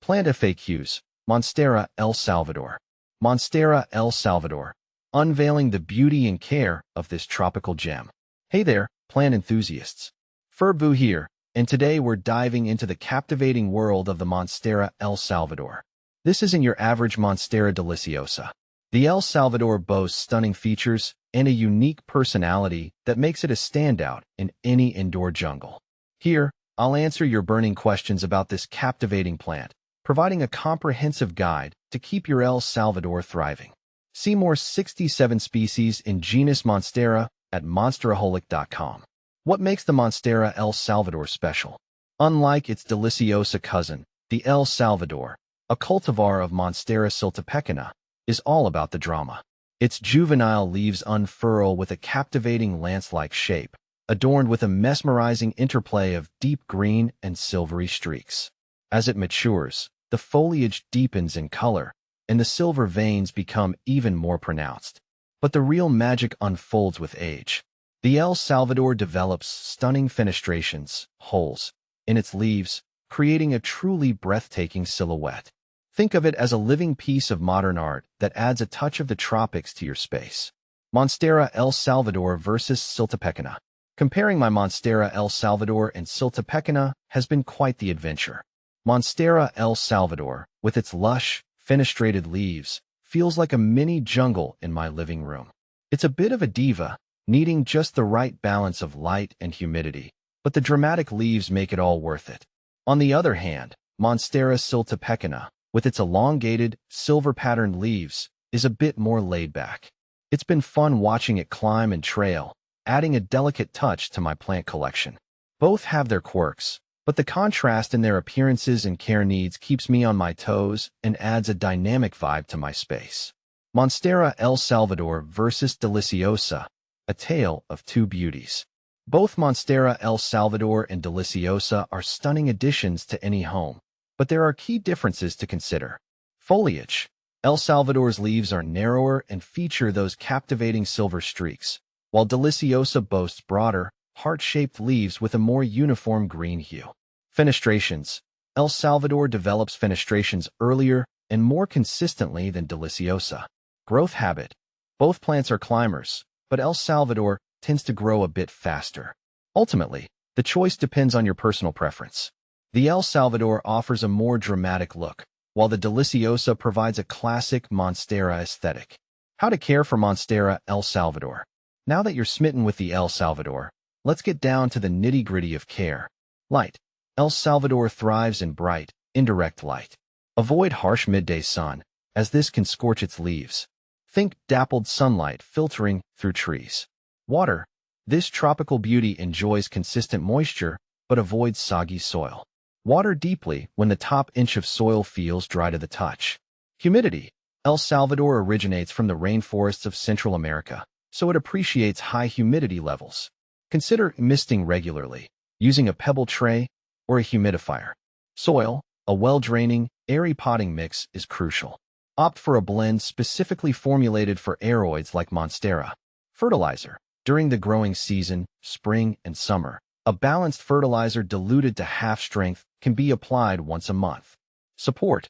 Plant FAQs, Monstera, El Salvador. Monstera, El Salvador, unveiling the beauty and care of this tropical gem. Hey there, plant enthusiasts. Furbu here, and today we're diving into the captivating world of the Monstera, El Salvador. This isn't your average Monstera deliciosa. The El Salvador boasts stunning features and a unique personality that makes it a standout in any indoor jungle. Here, I'll answer your burning questions about this captivating plant, providing a comprehensive guide to keep your El Salvador thriving. See more 67 species in genus Monstera at monsteraholic.com. What makes the Monstera El Salvador special? Unlike its deliciosa cousin, the El Salvador, a cultivar of Monstera siltepecana, is all about the drama. Its juvenile leaves unfurl with a captivating lance-like shape, adorned with a mesmerizing interplay of deep green and silvery streaks. As it matures, the foliage deepens in color, and the silver veins become even more pronounced. But the real magic unfolds with age. The El Salvador develops stunning fenestrations, holes, in its leaves, creating a truly breathtaking silhouette. Think of it as a living piece of modern art that adds a touch of the tropics to your space. Monstera El Salvador versus siltepecana. Comparing my Monstera El Salvador and siltepecana has been quite the adventure. Monstera El Salvador, with its lush, fenestrated leaves, feels like a mini jungle in my living room. It's a bit of a diva, needing just the right balance of light and humidity, but the dramatic leaves make it all worth it. On the other hand, Monstera siltepecana, with its elongated, silver-patterned leaves, is a bit more laid-back. It's been fun watching it climb and trail, adding a delicate touch to my plant collection. Both have their quirks, but the contrast in their appearances and care needs keeps me on my toes and adds a dynamic vibe to my space. Monstera El Salvador versus Deliciosa, a tale of two beauties. Both Monstera El Salvador and Deliciosa are stunning additions to any home, but there are key differences to consider. Foliage. El Salvador's leaves are narrower and feature those captivating silver streaks, while Deliciosa boasts broader, heart-shaped leaves with a more uniform green hue. Fenestrations. El Salvador develops fenestrations earlier and more consistently than Deliciosa. Growth habit. Both plants are climbers, but El Salvador tends to grow a bit faster. Ultimately, the choice depends on your personal preference. The El Salvador offers a more dramatic look, while the Deliciosa provides a classic Monstera aesthetic. How to care for Monstera El Salvador. Now that you're smitten with the El Salvador, let's get down to the nitty-gritty of care. Light. El Salvador thrives in bright, indirect light. Avoid harsh midday sun, as this can scorch its leaves. Think dappled sunlight filtering through trees. Water. This tropical beauty enjoys consistent moisture, but avoids soggy soil. Water deeply when the top inch of soil feels dry to the touch. Humidity. El Salvador originates from the rainforests of Central America, so it appreciates high humidity levels. Consider misting regularly, using a pebble tray or a humidifier. Soil. A well-draining, airy potting mix is crucial. Opt for a blend specifically formulated for aroids like Monstera. Fertilizer. During the growing season, spring and summer, a balanced fertilizer diluted to half strength can be applied once a month. Support.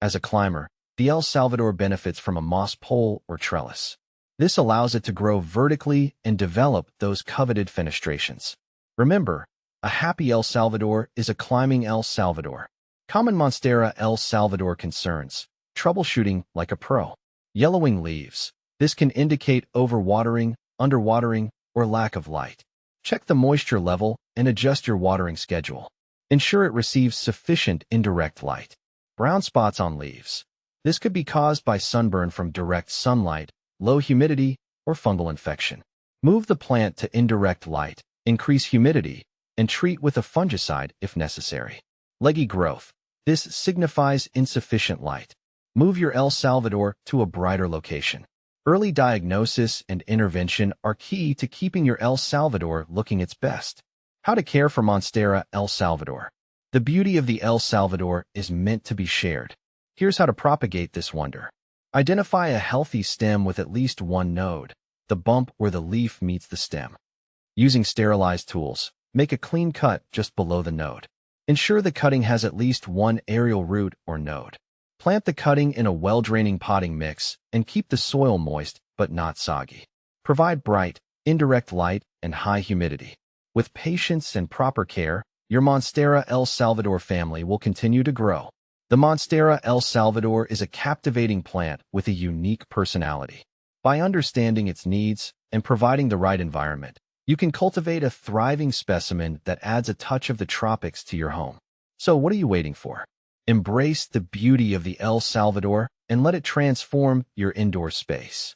As a climber, the El Salvador benefits from a moss pole or trellis. This allows it to grow vertically and develop those coveted fenestrations. Remember, a happy El Salvador is a climbing El Salvador. Common Monstera El Salvador concerns. Troubleshooting like a pro. Yellowing leaves. This can indicate overwatering, underwatering, or lack of light. Check the moisture level and adjust your watering schedule. Ensure it receives sufficient indirect light. Brown spots on leaves. This could be caused by sunburn from direct sunlight, low humidity, or fungal infection. Move the plant to indirect light, increase humidity, and treat with a fungicide if necessary. Leggy growth. This signifies insufficient light. Move your El Salvador to a brighter location. Early diagnosis and intervention are key to keeping your El Salvador looking its best. How to care for Monstera El Salvador. The beauty of the El Salvador is meant to be shared. Here's how to propagate this wonder. Identify a healthy stem with at least one node, the bump where the leaf meets the stem. Using sterilized tools, make a clean cut just below the node. Ensure the cutting has at least one aerial root or node. Plant the cutting in a well-draining potting mix and keep the soil moist but not soggy. Provide bright, indirect light and high humidity. With patience and proper care, your Monstera El Salvador family will continue to grow. The Monstera El Salvador is a captivating plant with a unique personality. By understanding its needs and providing the right environment, you can cultivate a thriving specimen that adds a touch of the tropics to your home. So what are you waiting for? Embrace the beauty of the El Salvador and let it transform your indoor space.